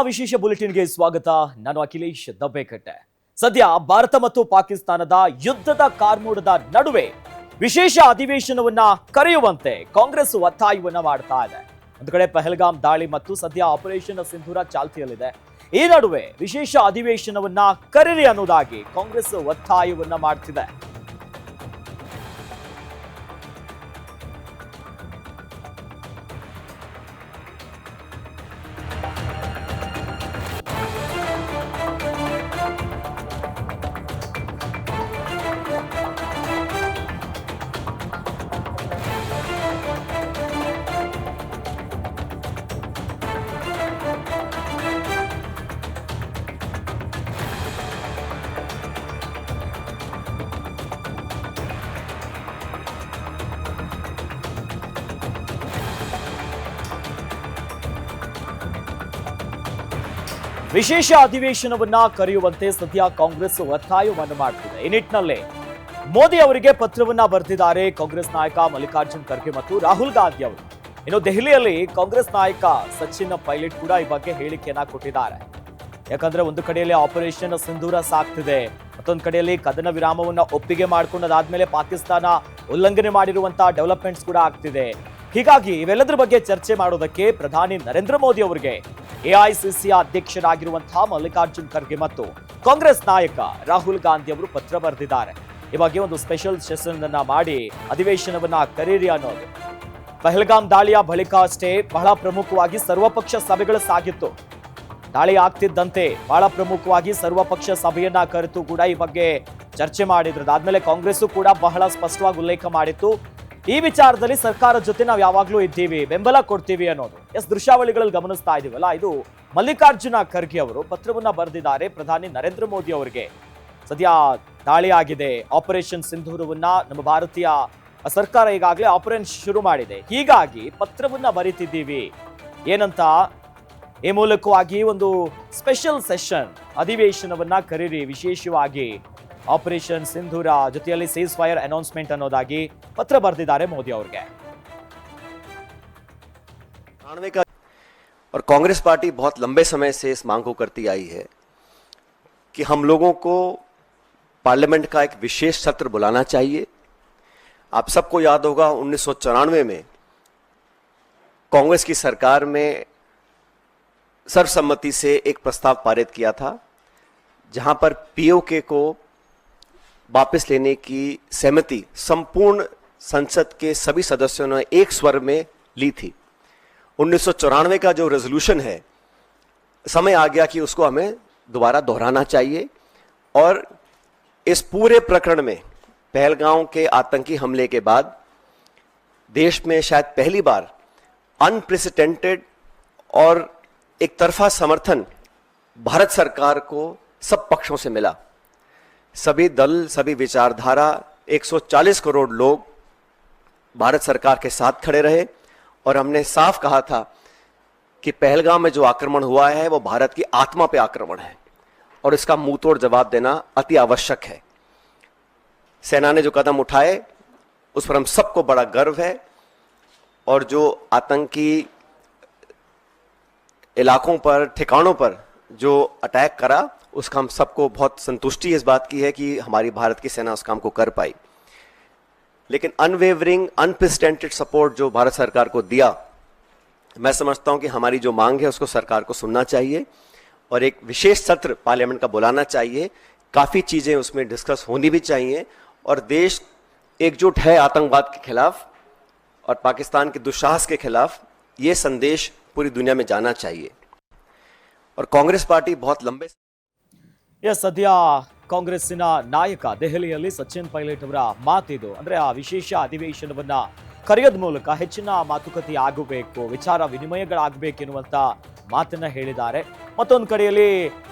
ವಿಶೇಷ ಬುಲೆಟಿನ್ಗೆ ಸ್ವಾಗತ. ನಾನು ಅಖಿಲೇಶ್ ದಬ್ಬೆಕಟ್ಟೆ. ಸದ್ಯ ಭಾರತ ಮತ್ತು ಪಾಕಿಸ್ತಾನದ ಯುದ್ಧದ ಕಾರ್ಮೋಡದ ನಡುವೆ ವಿಶೇಷ ಅಧಿವೇಶನವನ್ನ ಕರೆಯುವಂತೆ ಕಾಂಗ್ರೆಸ್ ಒತ್ತಾಯವನ್ನ ಮಾಡ್ತಾ ಇದೆ. ಒಂದು ಕಡೆ ಪಹಲ್ಗಾಮ್ ದಾಳಿ ಮತ್ತು ಸದ್ಯ ಆಪರೇಷನ್ ಸಿಂಧೂರ ಚಾಲ್ತಿಯಲ್ಲಿದೆ. ಈ ನಡುವೆ ವಿಶೇಷ ಅಧಿವೇಶನವನ್ನ ಕರೆರಿ ಅನ್ನೋದಾಗಿ ಕಾಂಗ್ರೆಸ್ ಒತ್ತಾಯವನ್ನ ಮಾಡ್ತಿದೆ. ವಿಶೇಷ ಅಧಿವೇಶನವನ್ನ ಕರೆಯುವಂತೆ ಸದ್ಯ ಕಾಂಗ್ರೆಸ್ ಒತ್ತಾಯವನ್ನು ಮಾಡುತ್ತಿದೆ. ಈ ನಿಟ್ಟಿನಲ್ಲಿ ಮೋದಿ ಅವರಿಗೆ ಪತ್ರವನ್ನ ಬರೆದಿದ್ದಾರೆ ಕಾಂಗ್ರೆಸ್ ನಾಯಕ ಮಲ್ಲಿಕಾರ್ಜುನ್ ಖರ್ಗೆ ಮತ್ತು ರಾಹುಲ್ ಗಾಂಧಿ ಅವರು. ಇನ್ನು ದೆಹಲಿಯಲ್ಲಿ ಕಾಂಗ್ರೆಸ್ ನಾಯಕ ಸಚಿನ್ ಪೈಲಟ್ ಕೂಡ ಈ ಬಗ್ಗೆ ಹೇಳಿಕೆಯನ್ನ ಕೊಟ್ಟಿದ್ದಾರೆ. ಯಾಕಂದ್ರೆ ಒಂದು ಕಡೆಯಲ್ಲಿ ಆಪರೇಷನ್ ಸಿಂಧೂರ ಸಾಕ್ತಿದೆ, ಮತ್ತೊಂದು ಕಡೆಯಲ್ಲಿ ಕದನ ವಿರಾಮವನ್ನ ಒಪ್ಪಿಗೆ ಮಾಡ್ಕೊಂಡಾದ್ಮೇಲೆ ಪಾಕಿಸ್ತಾನ ಉಲ್ಲಂಘನೆ ಮಾಡಿರುವಂತಹ ಡೆವಲಪ್ಮೆಂಟ್ಸ್ ಕೂಡ ಆಗ್ತಿದೆ. ಹೀಗಾಗಿ ಇವೆಲ್ಲದರ ಬಗ್ಗೆ ಚರ್ಚೆ ಮಾಡೋದಕ್ಕೆ ಪ್ರಧಾನಿ ನರೇಂದ್ರ ಮೋದಿ ಅವರಿಗೆ ಎಐಸಿಸಿ ಅಧ್ಯಕ್ಷರಾಗಿರುವಂತಹ ಮಲ್ಲಿಕಾರ್ಜುನ್ ಖರ್ಗೆ ಮತ್ತು ಕಾಂಗ್ರೆಸ್ ನಾಯಕ ರಾಹುಲ್ ಗಾಂಧಿ ಅವರು ಪತ್ರ ಬರೆದಿದ್ದಾರೆ. ಈ ಬಗ್ಗೆ ಒಂದು ಸ್ಪೆಷಲ್ ಸೆಷನ್ ಅನ್ನ ಮಾಡಿ ಅಧಿವೇಶನವನ್ನ ಕರೀರಿ ಅನ್ನೋದು. ಪಹಲ್ಗಾಮ್ ದಾಳಿಯ ಬಳಿಕ ಅಷ್ಟೇ ಬಹಳ ಪ್ರಮುಖವಾಗಿ ಸರ್ವಪಕ್ಷ ಸಭೆಗಳು ಸಾಗಿತ್ತು. ದಾಳಿ ಆಗ್ತಿದ್ದಂತೆ ಬಹಳ ಪ್ರಮುಖವಾಗಿ ಸರ್ವಪಕ್ಷ ಸಭೆಯನ್ನ ಕರೆತು ಕೂಡ ಈ ಬಗ್ಗೆ ಚರ್ಚೆ ಮಾಡಿದ್ರು. ಅದಾದ್ಮೇಲೆ ಕಾಂಗ್ರೆಸ್ ಕೂಡ ಬಹಳ ಸ್ಪಷ್ಟವಾಗಿ ಉಲ್ಲೇಖ ಮಾಡಿತ್ತು, ಈ ವಿಚಾರದಲ್ಲಿ ಸರ್ಕಾರದ ಜೊತೆ ನಾವು ಯಾವಾಗ್ಲೂ ಇದ್ದೀವಿ, ಬೆಂಬಲ ಕೊಡ್ತೀವಿ ಅನ್ನೋದು. ದೃಶ್ಯಾವಳಿಗಳಲ್ಲಿ ಗಮನಿಸ್ತಾ ಇದೀವಲ್ಲ, ಇದು ಮಲ್ಲಿಕಾರ್ಜುನ ಖರ್ಗೆ ಅವರು ಪತ್ರವನ್ನ ಬರೆದಿದ್ದಾರೆ ಪ್ರಧಾನಿ ನರೇಂದ್ರ ಮೋದಿ ಅವರಿಗೆ. ಸದ್ಯ ದಾಳಿ ಆಗಿದೆ, ಆಪರೇಷನ್ ಸಿಂಧೂರವನ್ನ ನಮ್ಮ ಭಾರತೀಯ ಸರ್ಕಾರ ಈಗಾಗಲೇ ಆಪರೇಷನ್ ಶುರು ಮಾಡಿದೆ, ಹೀಗಾಗಿ ಪತ್ರವನ್ನ ಬರೀತಿದ್ದೀವಿ ಏನಂತ. ಈ ಮೂಲಕವಾಗಿ ಒಂದು ಸ್ಪೆಷಲ್ ಸೆಷನ್ ಅಧಿವೇಶನವನ್ನ ಕರೀರಿ, ವಿಶೇಷವಾಗಿ ಆಪರೇಷನ್ ಸಿಂಧೂರ ಜೊತೆಯಲ್ಲಿ ಸೀಸ್ ಫೈರ್ ಅನೌನ್ಸ್ಮೆಂಟ್ ಅನ್ನೋದಾಗಿ ಪತ್ರ ಬರೆದಿದ್ದಾರೆ ಮೋದಿ ಅವರಿಗೆ. और कांग्रेस पार्टी बहुत लंबे समय से इस मांग को करती आई है कि हम लोगों को पार्लियामेंट का एक विशेष सत्र बुलाना चाहिए. आप सबको याद होगा 1994 में कांग्रेस की सरकार में सर्वसम्मति से एक प्रस्ताव पारित किया था, जहां पर पीओके को वापस लेने की सहमति संपूर्ण संसद के सभी सदस्यों ने एक स्वर में ली थी. 1994 का जो रेजोल्यूशन है, समय आ गया कि उसको हमें दोबारा दोहराना चाहिए. और इस पूरे प्रकरण में पहलगांव के आतंकी हमले के बाद देश में शायद पहली बार अनप्रेसिडेंटेड और एक तरफा समर्थन भारत सरकार को सब पक्षों से मिला. सभी दल, सभी विचारधारा, 140 करोड़ लोग भारत सरकार के साथ खड़े रहे. और हमने साफ कहा था कि पहलगाम में जो आक्रमण हुआ है वो भारत की आत्मा पे आक्रमण है और इसका मुंहतोड़ जवाब देना अति आवश्यक है. सेना ने जो कदम उठाए उस पर हम सबको बड़ा गर्व है. और जो आतंकी इलाकों पर, ठिकानों पर जो अटैक करा, उसका हम सबको बहुत संतुष्टि इस बात की है कि हमारी भारत की सेना उस काम को कर पाई. लेकिन अनवेवरिंग, अनप्रेसिडेंटेड सपोर्ट जो भारत सरकार को दिया, मैं समझता हूं कि हमारी जो मांग है उसको सरकार को सुनना चाहिए और एक विशेष सत्र पार्लियामेंट का बुलाना चाहिए. काफ़ी चीज़ें उसमें डिस्कस होनी भी चाहिए. और देश एकजुट है आतंकवाद के खिलाफ और पाकिस्तान के दुस्साहस के खिलाफ, ये संदेश पूरी दुनिया में जाना चाहिए. और कांग्रेस पार्टी बहुत लंबे ಸದ್ಯ ಕಾಂಗ್ರೆಸ್ಸಿನ ನಾಯಕ ದೆಹಲಿಯಲ್ಲಿ ಸಚಿನ್ ಪೈಲಟ್ ಅವರ ಮಾತಿದು. ಅಂದ್ರೆ ಆ ವಿಶೇಷ ಅಧಿವೇಶನವನ್ನ ಕರೆಯೋದ ಮೂಲಕ ಹೆಚ್ಚಿನ ಮಾತುಕತೆ ಆಗಬೇಕು, ವಿಚಾರ ವಿನಿಮಯಗಳಾಗಬೇಕೆನ್ನುವಂತ ಮಾತನ್ನ ಹೇಳಿದ್ದಾರೆ. ಮತ್ತೊಂದು ಕಡೆಯಲ್ಲಿ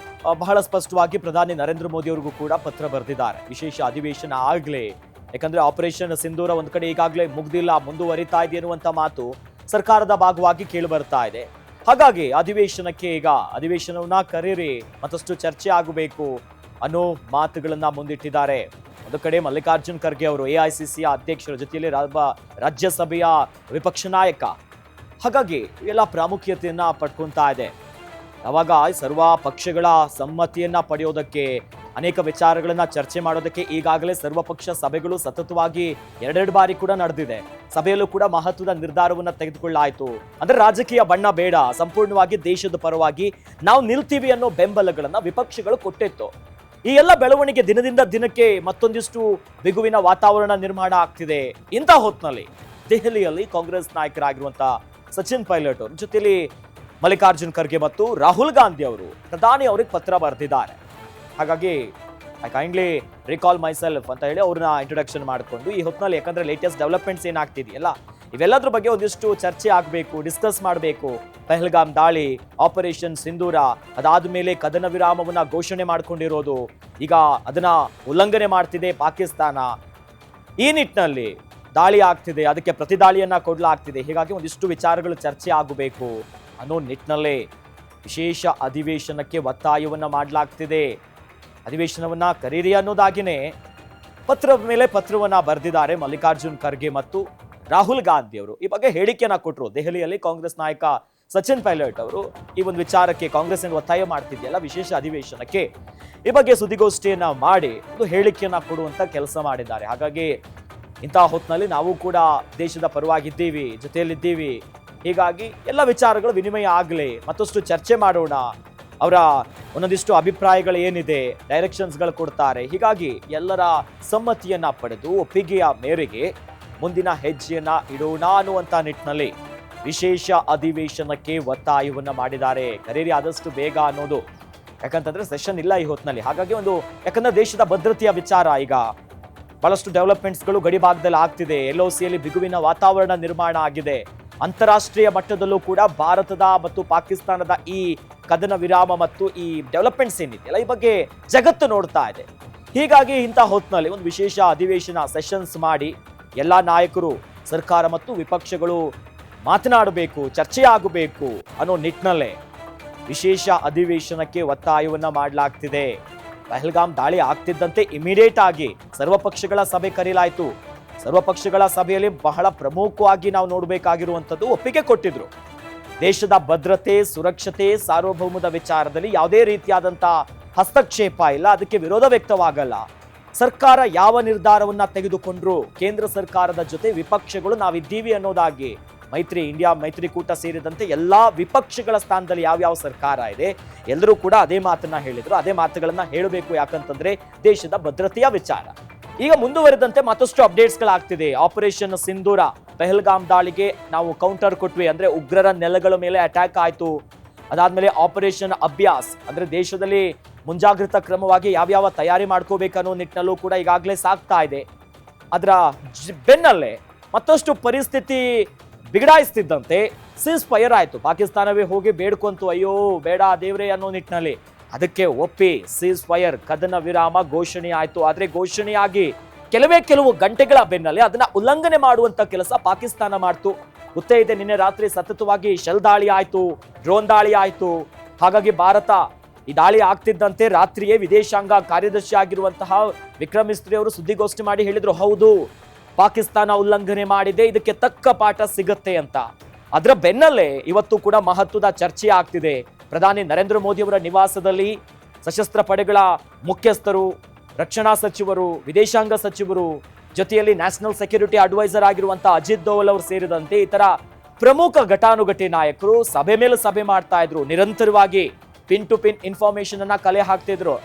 ಬಹಳ ಸ್ಪಷ್ಟವಾಗಿ ಪ್ರಧಾನಿ ನರೇಂದ್ರ ಮೋದಿ ಅವರಿಗೂ ಕೂಡ ಪತ್ರ ಬರೆದಿದ್ದಾರೆ, ವಿಶೇಷ ಅಧಿವೇಶನ ಆಗ್ಲಿ, ಯಾಕಂದ್ರೆ ಆಪರೇಷನ್ ಸಿಂಧೂರ ಒಂದು ಕಡೆ ಈಗಾಗಲೇ ಮುಗ್ದಿಲ್ಲ, ಮುಂದುವರಿತಾ ಇದೆ ಎನ್ನುವಂತ ಮಾತು ಸರ್ಕಾರದ ಭಾಗವಾಗಿ ಕೇಳಿ ಬರ್ತಾ ಇದೆ. ಹಾಗಾಗಿ ಅಧಿವೇಶನಕ್ಕೆ ಈಗ ಅಧಿವೇಶನವನ್ನ ಕರೀರಿ, ಮತ್ತಷ್ಟು ಚರ್ಚೆ ಆಗಬೇಕು ಅನ್ನೋ ಮಾತುಗಳನ್ನ ಮುಂದಿಟ್ಟಿದ್ದಾರೆ. ಒಂದು ಕಡೆ ಮಲ್ಲಿಕಾರ್ಜುನ್ ಖರ್ಗೆ ಅವರು ಎಐಸಿಸಿ ಅಧ್ಯಕ್ಷರ ಜೊತೆಯಲ್ಲಿ ರಾಜ್ಯಸಭೆಯ ವಿಪಕ್ಷ ನಾಯಕ, ಹಾಗಾಗಿ ಎಲ್ಲ ಪ್ರಾಮುಖ್ಯತೆಯನ್ನ ಪಡ್ಕೊಂತಾ ಇದೆ. ಅವಾಗ ಸರ್ವ ಪಕ್ಷಗಳ ಸಮ್ಮತಿಯನ್ನ ಪಡೆಯೋದಕ್ಕೆ, ಅನೇಕ ವಿಚಾರಗಳನ್ನ ಚರ್ಚೆ ಮಾಡೋದಕ್ಕೆ ಈಗಾಗಲೇ ಸರ್ವಪಕ್ಷ ಸಭೆಗಳು ಸತತವಾಗಿ ಎರಡೆರಡು ಬಾರಿ ಕೂಡ ನಡೆದಿದೆ. ಸಭೆಯಲ್ಲೂ ಕೂಡ ಮಹತ್ವದ ನಿರ್ಧಾರವನ್ನ ತೆಗೆದುಕೊಳ್ಳಾಯಿತು. ಅಂದ್ರೆ ರಾಜಕೀಯ ಬಣ್ಣ ಬೇಡ, ಸಂಪೂರ್ಣವಾಗಿ ದೇಶದ ಪರವಾಗಿ ನಾವು ನಿಲ್ತೀವಿ ಅನ್ನೋ ಬೆಂಬಲಗಳನ್ನ ವಿಪಕ್ಷಗಳು ಕೊಟ್ಟಿತ್ತು. ಈ ಎಲ್ಲ ಬೆಳವಣಿಗೆ ದಿನದಿಂದ ದಿನಕ್ಕೆ ಮತ್ತೊಂದಿಷ್ಟು ಬಿಗುವಿನ ವಾತಾವರಣ ನಿರ್ಮಾಣ ಆಗ್ತಿದೆ. ಇಂಥ ಹೊತ್ತಿನಲ್ಲಿ ದೆಹಲಿಯಲ್ಲಿ ಕಾಂಗ್ರೆಸ್ ನಾಯಕರಾಗಿರುವಂತಹ ಸಚಿನ್ ಪೈಲಟ್ ಅವ್ರ ಜೊತೆಲಿ ಮಲ್ಲಿಕಾರ್ಜುನ್ ಖರ್ಗೆ ಮತ್ತು ರಾಹುಲ್ ಗಾಂಧಿ ಅವರು ಪ್ರಧಾನಿ ಅವರಿಗೆ ಪತ್ರ ಬರೆದಿದ್ದಾರೆ. ಹಾಗಾಗಿ I kindly recall my self ಅಂತ ಹೇಳಿ ಅವ್ರನ್ನ ಇಂಟ್ರೊಡಕ್ಷನ್ ಮಾಡಿಕೊಂಡು ಈ ಹೊತ್ತಿನಲ್ಲಿ, ಯಾಕಂದ್ರೆ ಲೇಟೆಸ್ಟ್ ಡೆವಲಪ್ಮೆಂಟ್ಸ್ ಏನಾಗ್ತಿದೆಯಲ್ಲ ಇವೆಲ್ಲದ್ರ ಬಗ್ಗೆ ಒಂದಿಷ್ಟು ಚರ್ಚೆ ಆಗಬೇಕು, ಡಿಸ್ಕಸ್ ಮಾಡಬೇಕು. ಪಹಲ್ಗಾಮ್ ದಾಳಿ, ಆಪರೇಷನ್ ಸಿಂಧೂರ, ಅದಾದ ಮೇಲೆ ಕದನ ವಿರಾಮವನ್ನ ಘೋಷಣೆ ಮಾಡ್ಕೊಂಡಿರೋದು, ಈಗ ಅದನ್ನ ಉಲ್ಲಂಘನೆ ಮಾಡ್ತಿದೆ ಪಾಕಿಸ್ತಾನ. ಈ ನಿಟ್ಟಿನಲ್ಲಿ ದಾಳಿ ಆಗ್ತಿದೆ, ಅದಕ್ಕೆ ಪ್ರತಿದಾಳಿಯನ್ನ ಕೊಡಲಾಗ್ತಿದೆ. ಹೀಗಾಗಿ ಒಂದಿಷ್ಟು ವಿಚಾರಗಳು ಚರ್ಚೆ ಆಗಬೇಕು ಅನ್ನೋ ನಿಟ್ಟಿನಲ್ಲೇ ವಿಶೇಷ ಅಧಿವೇಶನಕ್ಕೆ ಒತ್ತಾಯವನ್ನ ಮಾಡಲಾಗ್ತಿದೆ. ಅಧಿವೇಶನವನ್ನ ಕರೀರಿ ಅನ್ನೋದಾಗಿನೇ ಪತ್ರದ ಮೇಲೆ ಪತ್ರವನ್ನ ಬರೆದಿದ್ದಾರೆ ಮಲ್ಲಿಕಾರ್ಜುನ್ ಖರ್ಗೆ ಮತ್ತು ರಾಹುಲ್ ಗಾಂಧಿ ಅವರು. ಈ ಬಗ್ಗೆ ಹೇಳಿಕೆಯನ್ನ ಕೊಟ್ಟರು. ದೆಹಲಿಯಲ್ಲಿ ಕಾಂಗ್ರೆಸ್ ನಾಯಕ ಸಚಿನ್ ಪೈಲಟ್ ಅವರು ಈ ಒಂದು ವಿಚಾರಕ್ಕೆ ಕಾಂಗ್ರೆಸ್ ಒತ್ತಾಯ ಮಾಡ್ತಿದೆಯಲ್ಲ ವಿಶೇಷ ಅಧಿವೇಶನಕ್ಕೆ, ಈ ಬಗ್ಗೆ ಸುದ್ದಿಗೋಷ್ಠಿಯನ್ನ ಮಾಡಿ ಒಂದು ಹೇಳಿಕೆಯನ್ನ ಕೊಡುವಂತ ಕೆಲಸ ಮಾಡಿದ್ದಾರೆ. ಹಾಗಾಗಿ ಇಂತಹ ಹೊತ್ತಿನಲ್ಲಿ ನಾವು ಕೂಡ ದೇಶದ ಪರವಾಗಿದ್ದೀವಿ, ಜೊತೆಯಲ್ಲಿದ್ದೀವಿ. ಹೀಗಾಗಿ ಎಲ್ಲ ವಿಚಾರಗಳು ವಿನಿಮಯ ಆಗಲಿ, ಮತ್ತಷ್ಟು ಚರ್ಚೆ ಮಾಡೋಣ. ಅವರ ಒಂದೊಂದಿಷ್ಟು ಅಭಿಪ್ರಾಯಗಳು ಏನಿದೆ, ಡೈರೆಕ್ಷನ್ಸ್ಗಳು ಕೊಡ್ತಾರೆ. ಹೀಗಾಗಿ ಎಲ್ಲರ ಸಮ್ಮತಿಯನ್ನ ಪಡೆದು ಒಪ್ಪಿಗೆಯ ಮೇರೆಗೆ ಮುಂದಿನ ಹೆಜ್ಜೆಯನ್ನ ಇಡೋಣ ಅನ್ನುವಂತ ನಿಟ್ಟಿನಲ್ಲಿ ವಿಶೇಷ ಅಧಿವೇಶನಕ್ಕೆ ಒತ್ತಾಯವನ್ನ ಮಾಡಿದ್ದಾರೆ. ಕರೀರಿ ಆದಷ್ಟು ಬೇಗ ಅನ್ನೋದು. ಯಾಕಂತಂದ್ರೆ ಸೆಷನ್ ಇಲ್ಲ ಈ ಹೊತ್ತಿನಲ್ಲಿ. ಹಾಗಾಗಿ ಯಾಕಂದ್ರೆ ದೇಶದ ಭದ್ರತೆಯ ವಿಚಾರ, ಈಗ ಬಹಳಷ್ಟು ಡೆವಲಪ್ಮೆಂಟ್ಸ್ಗಳು ಗಡಿ ಭಾಗದಲ್ಲಿ ಆಗ್ತಿದೆ. LOCಯಲ್ಲಿ ಬಿಗುವಿನ ವಾತಾವರಣ ನಿರ್ಮಾಣ ಆಗಿದೆ. ಅಂತಾರಾಷ್ಟ್ರೀಯ ಮಟ್ಟದಲ್ಲೂ ಕೂಡ ಭಾರತದ ಮತ್ತು ಪಾಕಿಸ್ತಾನದ ಈ ಕದನ ವಿರಾಮ ಮತ್ತು ಈ ಡೆವಲಪ್ಮೆಂಟ್ಸ್ ಏನಿದೆಯಲ್ಲ ಈ ಬಗ್ಗೆ ಜಗತ್ತು ನೋಡ್ತಾ ಇದೆ. ಹೀಗಾಗಿ ಇಂಥ ಹೊತ್ತಿನಲ್ಲಿ ಒಂದು ವಿಶೇಷ ಅಧಿವೇಶನ ಸೆಷನ್ಸ್ ಮಾಡಿ ಎಲ್ಲ ನಾಯಕರು, ಸರ್ಕಾರ ಮತ್ತು ವಿಪಕ್ಷಗಳು ಮಾತನಾಡಬೇಕು, ಚರ್ಚೆ ಆಗಬೇಕು ಅನ್ನೋ ನಿಟ್ಟಿನಲ್ಲೇ ವಿಶೇಷ ಅಧಿವೇಶನಕ್ಕೆ ಒತ್ತಾಯವನ್ನ ಮಾಡಲಾಗ್ತಿದೆ. ಪಹಲ್ಗಾಮ್ ದಾಳಿ ಆಗ್ತಿದ್ದಂತೆ ಇಮಿಡಿಯೇಟ್ ಆಗಿ ಸರ್ವಪಕ್ಷಗಳ ಸಭೆ ಕರೆಯಲಾಯಿತು. ಸರ್ವಪಕ್ಷಗಳ ಸಭೆಯಲ್ಲಿ ಬಹಳ ಪ್ರಮುಖವಾಗಿ ನಾವು ನೋಡಬೇಕಾಗಿರುವಂಥದ್ದು ಒಪ್ಪಿಗೆ ಕೊಟ್ಟಿದ್ರು. ದೇಶದ ಭದ್ರತೆ, ಸುರಕ್ಷತೆ, ಸಾರ್ವಭೌಮದ ವಿಚಾರದಲ್ಲಿ ಯಾವುದೇ ರೀತಿಯಾದಂಥ ಹಸ್ತಕ್ಷೇಪ ಇಲ್ಲ, ಅದಕ್ಕೆ ವಿರೋಧ ವ್ಯಕ್ತವಾಗಲ್ಲ. ಸರ್ಕಾರ ಯಾವ ನಿರ್ಧಾರವನ್ನ ತೆಗೆದುಕೊಂಡ್ರು ಕೇಂದ್ರ ಸರ್ಕಾರದ ಜೊತೆ ವಿಪಕ್ಷಗಳು ನಾವಿದ್ದೀವಿ ಅನ್ನೋದಾಗಿ ಇಂಡಿಯಾ ಮೈತ್ರಿಕೂಟ ಸೇರಿದಂತೆ ಎಲ್ಲಾ ವಿಪಕ್ಷಗಳ ಸ್ಥಾನದಲ್ಲಿ ಯಾವ್ಯಾವ ಸರ್ಕಾರ ಇದೆ ಎಲ್ಲರೂ ಕೂಡ ಅದೇ ಮಾತನ್ನ ಹೇಳಿದ್ರು. ಅದೇ ಮಾತುಗಳನ್ನ ಹೇಳಬೇಕು. ಯಾಕಂತಂದ್ರೆ ದೇಶದ ಭದ್ರತೆಯ ವಿಚಾರ. ಈಗ ಮುಂದುವರೆದಂತೆ ಮತ್ತಷ್ಟು ಅಪ್ಡೇಟ್ಸ್ಗಳಾಗ್ತಿದೆ. ಆಪರೇಷನ್ ಸಿಂಧೂರ, ಪಹಲ್ಗಾಮ್ ದಾಳಿಗೆ ನಾವು ಕೌಂಟರ್ ಕೊಟ್ವಿ, ಅಂದ್ರೆ ಉಗ್ರರ ನೆಲೆಗಳ ಮೇಲೆ ಅಟ್ಯಾಕ್ ಆಯ್ತು. ಅದಾದ್ಮೇಲೆ ಆಪರೇಷನ್ ಅಭ್ಯಾಸ್, ಅಂದ್ರೆ ದೇಶದಲ್ಲಿ ಮುಂಜಾಗ್ರತಾ ಕ್ರಮವಾಗಿ ಯಾವ್ಯಾವ ತಯಾರಿ ಮಾಡ್ಕೋಬೇಕನ್ನೋ ನಿಟ್ಟಿನಲ್ಲೂ ಕೂಡ ಈಗಾಗಲೇ ಸಾಗ್ತಾ ಇದೆ. ಅದರ ಬೆನ್ನಲ್ಲೇ ಮತ್ತಷ್ಟು ಪರಿಸ್ಥಿತಿ ಬಿಗಡಾಯಿಸ್ತಿದ್ದಂತೆ ಸೀಸ್ ಫೈರ್ ಆಯ್ತು. ಪಾಕಿಸ್ತಾನವೇ ಹೋಗಿ ಬೇಡ್ಕೊಂತು, ಅಯ್ಯೋ ಬೇಡ ದೇವ್ರೆ ಅನ್ನೋ ನಿಟ್ಟಿನಲ್ಲಿ. ಅದಕ್ಕೆ ಒಪ್ಪಿ ಸೀಸ್ ಫೈರ್, ಕದನ ವಿರಾಮ ಘೋಷಣೆ ಆಯ್ತು. ಆದ್ರೆ ಘೋಷಣೆಯಾಗಿ ಕೆಲವು ಗಂಟೆಗಳ ಬೆನ್ನಲ್ಲೇ ಅದನ್ನ ಉಲ್ಲಂಘನೆ ಮಾಡುವಂತ ಕೆಲಸ ಪಾಕಿಸ್ತಾನ ಮಾಡ್ತು. ಗೊತ್ತೇ ಇದೆ, ನಿನ್ನೆ ರಾತ್ರಿ ಸತತವಾಗಿ ಶೆಲ್ ದಾಳಿ ಆಯ್ತು, ಡ್ರೋನ್ ದಾಳಿ ಆಯ್ತು. ಹಾಗಾಗಿ ಭಾರತ ಈ ದಾಳಿ ಆಗ್ತಿದ್ದಂತೆ ರಾತ್ರಿಯೇ ವಿದೇಶಾಂಗ ಕಾರ್ಯದರ್ಶಿ ಆಗಿರುವಂತಹ ವಿಕ್ರಮ್ ಮಿಸ್ತ್ರಿ ಅವರು ಸುದ್ದಿಗೋಷ್ಠಿ ಮಾಡಿ ಹೇಳಿದ್ರು, ಹೌದು ಪಾಕಿಸ್ತಾನ ಉಲ್ಲಂಘನೆ ಮಾಡಿದೆ, ಇದಕ್ಕೆ ತಕ್ಕ ಪಾಠ ಸಿಗತ್ತೆ ಅಂತ. ಅದರ ಬೆನ್ನಲ್ಲೇ ಇವತ್ತು ಕೂಡ ಮಹತ್ವದ ಚರ್ಚೆ ಆಗ್ತಿದೆ. ಪ್ರಧಾನಿ ನರೇಂದ್ರ ಮೋದಿ ಅವರ ನಿವಾಸದಲ್ಲಿ ಸಶಸ್ತ್ರ ಪಡೆಗಳ ಮುಖ್ಯಸ್ಥರು, ರಕ್ಷಣಾ ಸಚಿವರು, ವಿದೇಶಾಂಗ ಸಚಿವರು, ಜೊತೆಯಲ್ಲಿ ನ್ಯಾಷನಲ್ ಸೆಕ್ಯೂರಿಟಿ ಅಡ್ವೈಸರ್ ಆಗಿರುವಂತಹ ಅಜಿತ್ ದೋವಲ್ ಅವರು ಸೇರಿದಂತೆ ಇತರ ಪ್ರಮುಖ ಘಟಾನುಘಟಿ ನಾಯಕರು ಸಭೆ ಮೇಲೆ ಸಭೆ ಮಾಡ್ತಾ ಇದ್ರು. ನಿರಂತರವಾಗಿ ಪಿನ್ ಟು ಪಿನ್ ಇನ್ಫಾರ್ಮೇಶನ್ ಅನ್ನ ಕಲೆ ಹಾಕ್ತಿದ್ರು.